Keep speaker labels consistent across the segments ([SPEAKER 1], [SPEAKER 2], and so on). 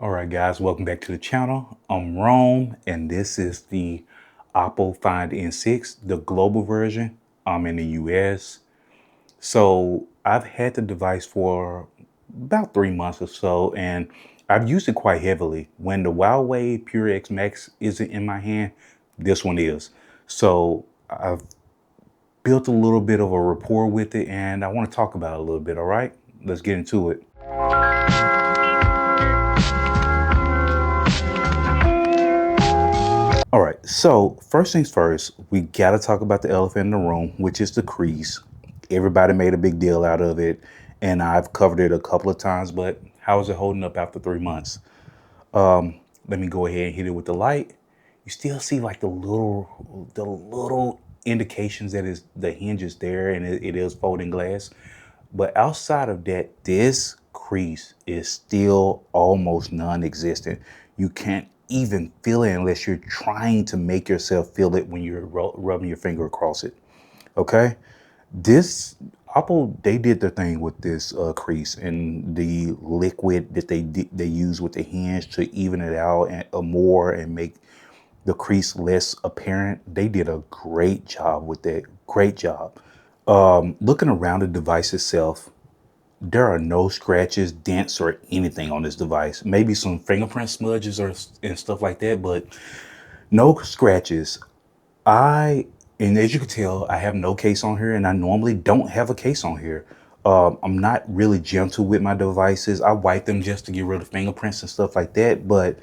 [SPEAKER 1] All right, guys, welcome back to the channel. I'm Rome, and this is the Oppo Find N6, the global version. I'm in the US. So I've had the device for about 3 months or so, and I've used it quite heavily. When the Huawei Pure X Max isn't in my hand, this one is. So I've built a little bit of a rapport with it, and I want to talk about it a little bit, all right? Let's get into it. All right, so first things first, we got to talk about the elephant in the room, which is the crease. Everybody made a big deal out of it, and I've covered it a couple of times, but how is it holding up after 3 months? Let me go ahead and hit it with the light. You still see like the little indications that is the hinge is there and it is folding glass. But outside of that, this crease is still almost non-existent. You can't even feel it unless you're trying to make yourself feel it when you're rubbing your finger across it. Okay, this Oppo, they did their thing with this crease and the liquid that they use with the hinge to even it out and more and make the crease less apparent. They did a great job with that. Great job. Looking around the device itself, there are no scratches, dents, or anything on this device. Maybe some fingerprint smudges and stuff like that, but no scratches. And as you can tell, I have no case on here, and I normally don't have a case on here. I'm not really gentle with my devices. I wipe them just to get rid of fingerprints and stuff like that, but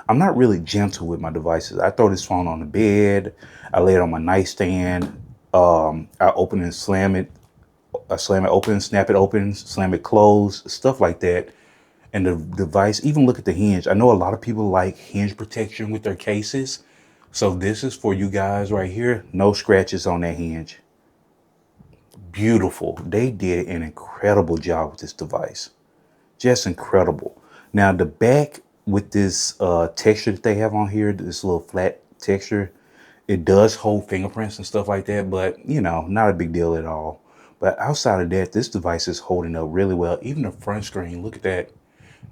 [SPEAKER 1] I'm not really gentle with my devices. I throw this phone on the bed. I lay it on my nightstand. I open and slam it. I slam it open, snap it open, slam it closed, stuff like that. And the device, even look at the hinge. I know a lot of people like hinge protection with their cases. So this is for you guys right here. No scratches on that hinge. Beautiful. They did an incredible job with this device. Just incredible. Now the back with this texture that they have on here, this little flat texture, it does hold fingerprints and stuff like that, but you know, not a big deal at all. But outside of that, this device is holding up really well. Even the front screen, look at that.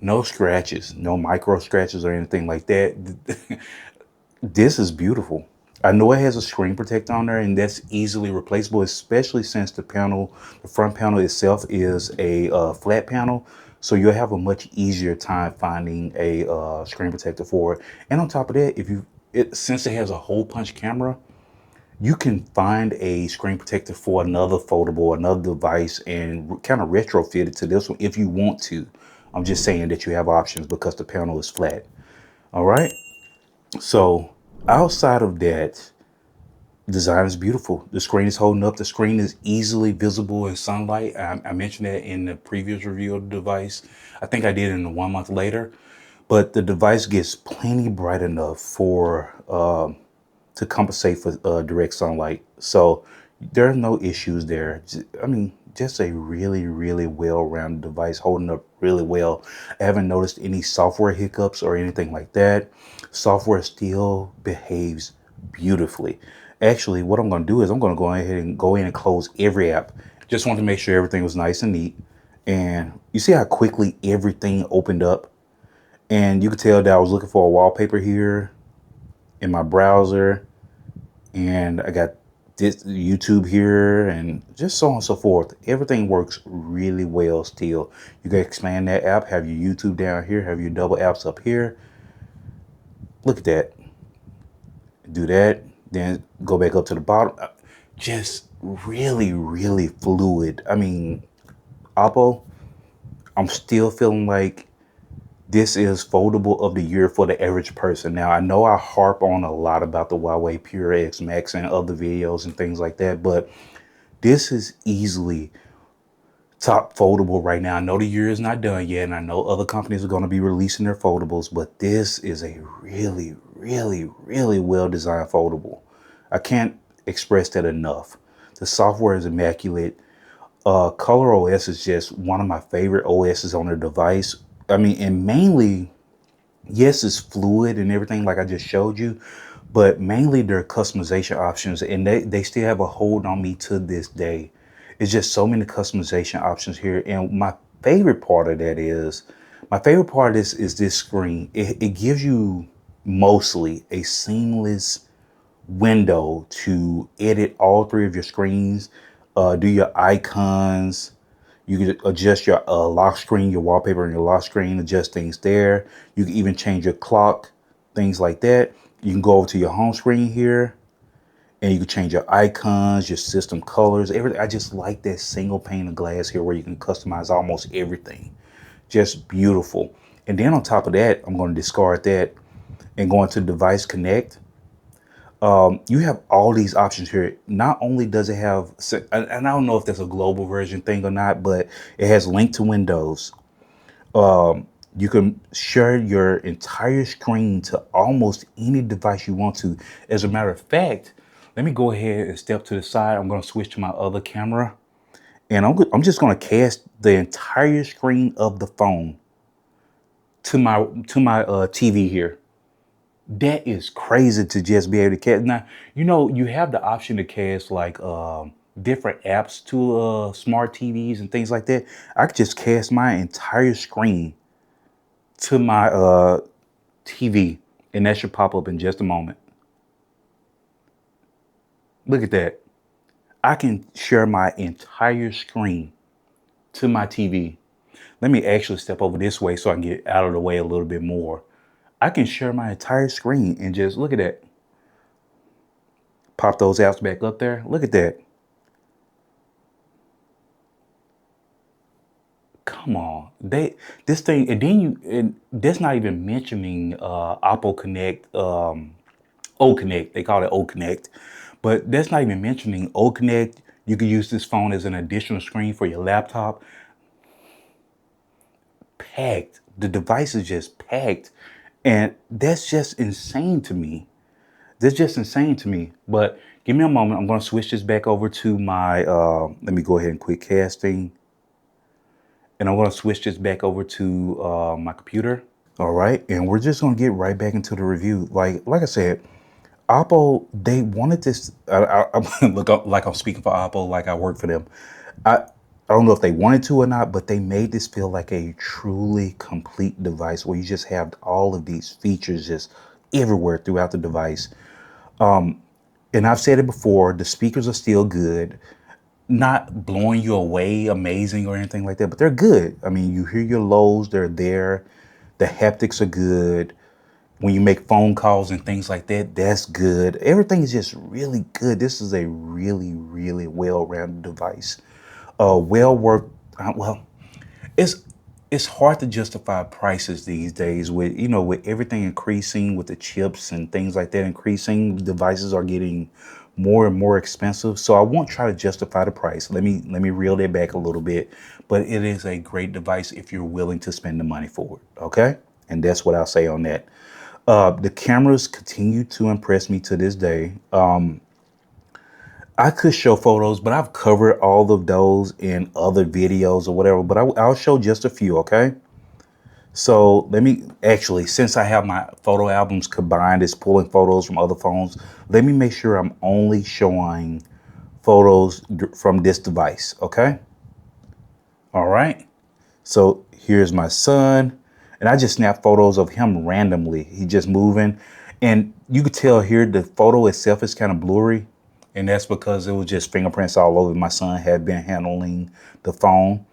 [SPEAKER 1] No scratches, no micro scratches or anything like that. This is beautiful. I know it has a screen protector on there and that's easily replaceable, especially since the front panel itself is a flat panel. So you'll have a much easier time finding a screen protector for it. And on top of that, since it has a hole punch camera, you can find a screen protector for another foldable, another device, and kind of retrofit it to this one if you want to. I'm just saying that you have options because the panel is flat. All right. So outside of that, design is beautiful. The screen is holding up. The screen is easily visible in sunlight. I mentioned that in the previous review of the device. I think I did in the 1 month later, but the device gets plenty bright enough for to compensate for direct sunlight. So there are no issues there. I mean, just a really, really well-rounded device holding up really well. I haven't noticed any software hiccups or anything like that. Software still behaves beautifully. Actually, what I'm going to do is I'm going to go ahead and go in and close every app. Just want to make sure everything was nice and neat. And you see how quickly everything opened up? And you could tell that I was looking for a wallpaper here in my browser. And I got this YouTube here and just so on and so forth. Everything works really well still. You can expand that app, have your YouTube down here, have your double apps up here. Look at that. Do that, then go back up to the bottom. Just really, really fluid. I mean, Oppo, I'm still feeling like this is foldable of the year for the average person. Now, I know I harp on a lot about the Huawei Pure X Max and other videos and things like that, but this is easily top foldable right now. I know the year is not done yet, and I know other companies are going to be releasing their foldables, but this is a really, really, really well-designed foldable. I can't express that enough. The software is immaculate. Color OS is just one of my favorite OSs on the device. I mean, and mainly, yes, it's fluid and everything like I just showed you, but mainly their customization options, and they still have a hold on me to this day. It's just so many customization options here. And my favorite part of that is My favorite part is this screen. It gives you mostly a seamless window to edit all three of your screens, do your icons. You can adjust your lock screen, your wallpaper, and your lock screen, adjust things there. You can even change your clock, things like that. You can go over to your home screen here and you can change your icons, your system colors, everything. I just like that single pane of glass here where you can customize almost everything. Just beautiful. And then on top of that, I'm going to discard that and go into Device Connect. You have all these options here. Not only does it have, and I don't know if that's a global version thing or not, but it has link to Windows. You can share your entire screen to almost any device you want to. As a matter of fact, let me go ahead and step to the side. I'm going to switch to my other camera, and I'm just going to cast the entire screen of the phone to my TV here. That is crazy to just be able to cast. Now, you have the option to cast like different apps to smart TVs and things like that. I could just cast my entire screen to my TV, and that should pop up in just a moment. Look at that. I can share my entire screen to my TV. Let me actually step over this way so I can get out of the way a little bit more. I can share my entire screen and just look at that. Pop those apps back up there. Look at that. Come on, this thing, and then and that's not even mentioning Oppo Connect, O Connect. They call it O Connect, but that's not even mentioning O Connect. You can use this phone as an additional screen for your laptop. Packed. The device is just packed, and that's just insane to me. That's just insane to me. But give me a moment. I'm going to switch this back over to my. Let me go ahead and quit casting. And I'm going to switch this back over to my computer. All right. And we're just going to get right back into the review. Like I said, Oppo, they wanted this. I'm look like I'm speaking for Oppo, like I work for them. I don't know if they wanted to or not, but they made this feel like a truly complete device where you just have all of these features just everywhere throughout the device. And I've said it before, the speakers are still good, not blowing you away, amazing or anything like that, but they're good. I mean, you hear your lows, they're there. The haptics are good. When you make phone calls and things like that, that's good. Everything is just really good. This is a really, really well-rounded device. Well worth. Well, it's it's hard to justify prices these days with with everything increasing, with the chips and things like that increasing. Devices are getting more and more expensive, so I won't try to justify the price. Let me reel that back a little bit, but it is a great device if you're willing to spend the money for it. Okay, and that's what I'll say on that. The cameras continue to impress me to this day. I could show photos, but I've covered all of those in other videos or whatever, but I'll show just a few, okay? So let me actually, since I have my photo albums combined, it's pulling photos from other phones, let me make sure I'm only showing photos from this device, okay? All right. So here's my son, and I just snapped photos of him randomly. He just moving, and you could tell here the photo itself is kind of blurry, and that's because it was just fingerprints all over. My son had been handling the phone,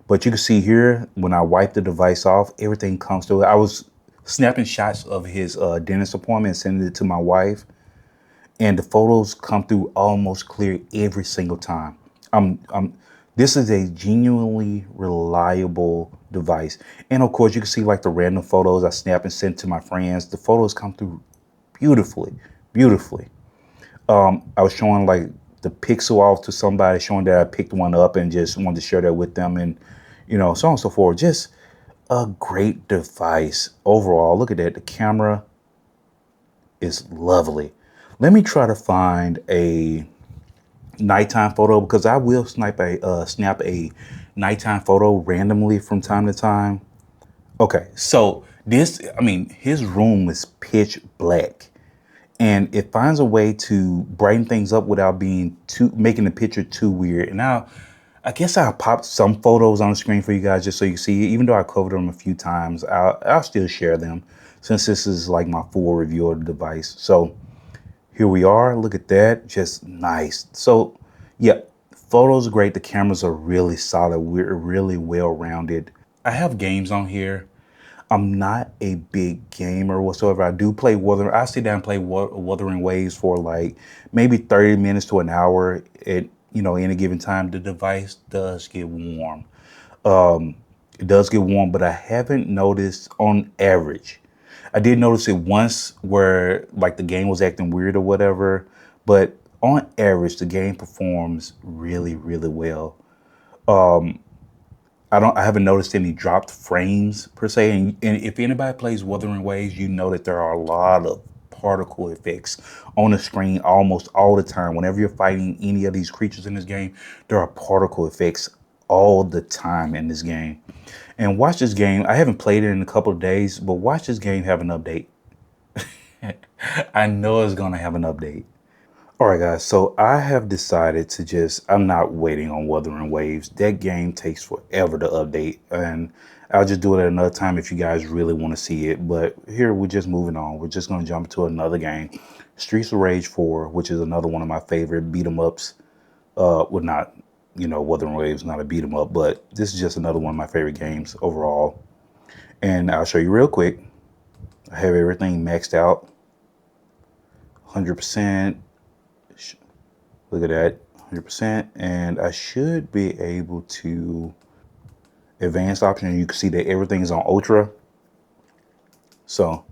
[SPEAKER 1] but you can see here when I wipe the device off, everything comes through. I was snapping shots of his dentist appointment and sending it to my wife, and the photos come through almost clear every single time. This is a genuinely reliable device. And of course, you can see like the random photos I snap and send to my friends. The photos come through beautifully, beautifully. I was showing like the pixel off to somebody, showing that I picked one up and just wanted to share that with them, and so on and so forth. Just a great device overall. Look at that. The camera is lovely. Let me try to find a nighttime photo, because I will snap a nighttime photo randomly from time to time. Okay, so his room is pitch black, and it finds a way to brighten things up without being too making the picture too weird. And now I guess I'll pop some photos on the screen for you guys just so you see. Even though I covered them a few times, I'll still share them since this is like my full review of the device. So here we are. Look at that. Just nice. So yeah, photos are great. The cameras are really solid. We're really well rounded. I have games on here. I'm not a big gamer whatsoever. I do play I sit down and play Wuthering Waves for like maybe 30 minutes to an hour at any given time. The device does get warm. It does get warm, but I haven't noticed on average. I did notice it once where like the game was acting weird or whatever, but on average the game performs really, really well. I haven't noticed any dropped frames per se. And if anybody plays Wuthering Waves, you know that there are a lot of particle effects on the screen almost all the time. Whenever you're fighting any of these creatures in this game, there are particle effects all the time in this game. And watch this game. I haven't played it in a couple of days, but watch this game have an update. I know it's gonna have an update. All right, guys, so I have decided to I'm not waiting on Wuthering Waves. That game takes forever to update, and I'll just do it at another time if you guys really want to see it. But here, we're just moving on. We're just going to jump to another game, Streets of Rage 4, which is another one of my favorite beat 'em ups. Well, not, Wuthering Waves, not a beat 'em up, but this is just another one of my favorite games overall. And I'll show you real quick. I have everything maxed out, 100%. Look at that, 100%. And I should be able to advanced option. And you can see that everything is on ultra. So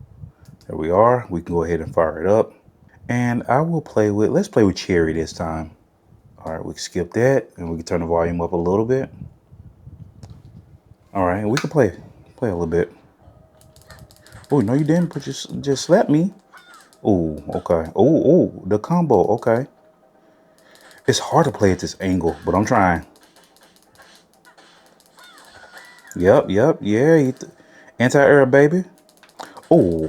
[SPEAKER 1] there we are. We can go ahead and fire it up. And let's play with Cherry this time. All right, we can skip that and we can turn the volume up a little bit. All right, we can play a little bit. Oh, no, you didn't. Just slap me. Oh, okay. Oh, the combo. Okay. It's hard to play at this angle, but I'm trying. Yep. Yeah. Anti-air, baby. Oh,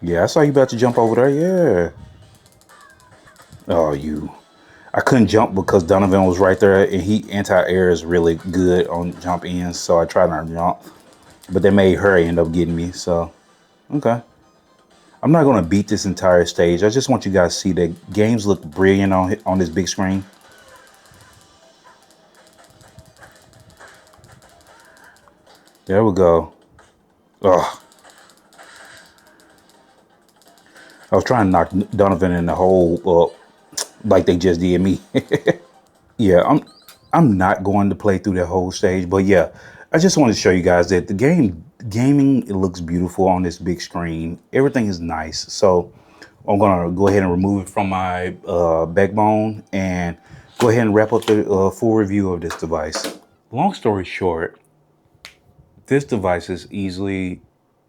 [SPEAKER 1] yeah. I saw you about to jump over there. Yeah. Oh, you. I couldn't jump because Donovan was right there, and he anti-air is really good on jump ins, so I tried not to jump. But that made her end up getting me, so okay. I'm not gonna beat this entire stage. I just want you guys to see that games look brilliant on this big screen. There we go. Ugh. I was trying to knock Donovan in the hole like they just did me. Yeah, I'm not going to play through that whole stage, but yeah, I just wanted to show you guys that the gaming, it looks beautiful on this big screen. Everything is nice. So I'm gonna go ahead and remove it from my backbone and go ahead and wrap up the full review of this device. Long story short, this device is easily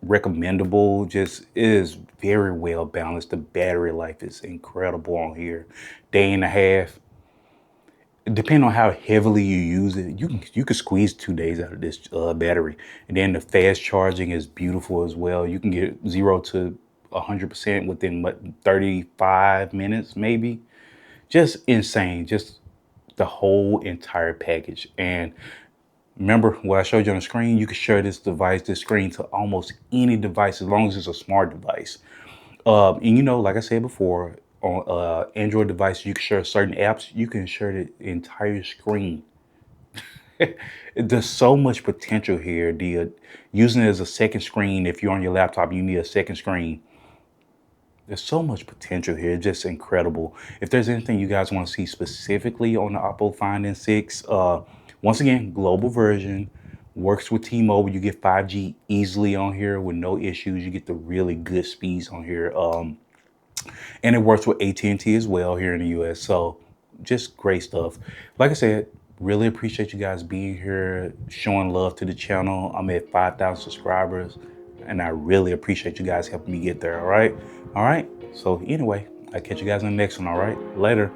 [SPEAKER 1] recommendable. Just it is very well balanced. The battery life is incredible on here. Day and a half. Depending on how heavily you use it, you can squeeze 2 days out of this battery. And then the fast charging is beautiful as well. You can get 0 to 100% within 35 minutes, maybe. Just insane. Just the whole entire package. And remember what I showed you on the screen? You can share this screen to almost any device as long as it's a smart device. And like I said before, on Android device, you can share certain apps. You can share the entire screen. There's so much potential here. Using it as a second screen, if you're on your laptop, you need a second screen. There's so much potential here. It's just incredible. If there's anything you guys want to see specifically on the Oppo Find N6, once again, global version, works with T-Mobile. You get 5G easily on here with no issues. You get the really good speeds on here. And it works with AT&T as well here in the US. So just great stuff. Like I said, really appreciate you guys being here, showing love to the channel. I'm at 5,000 subscribers and I really appreciate you guys helping me get there. All right. So anyway, I'll catch you guys in the next one. All right. Later.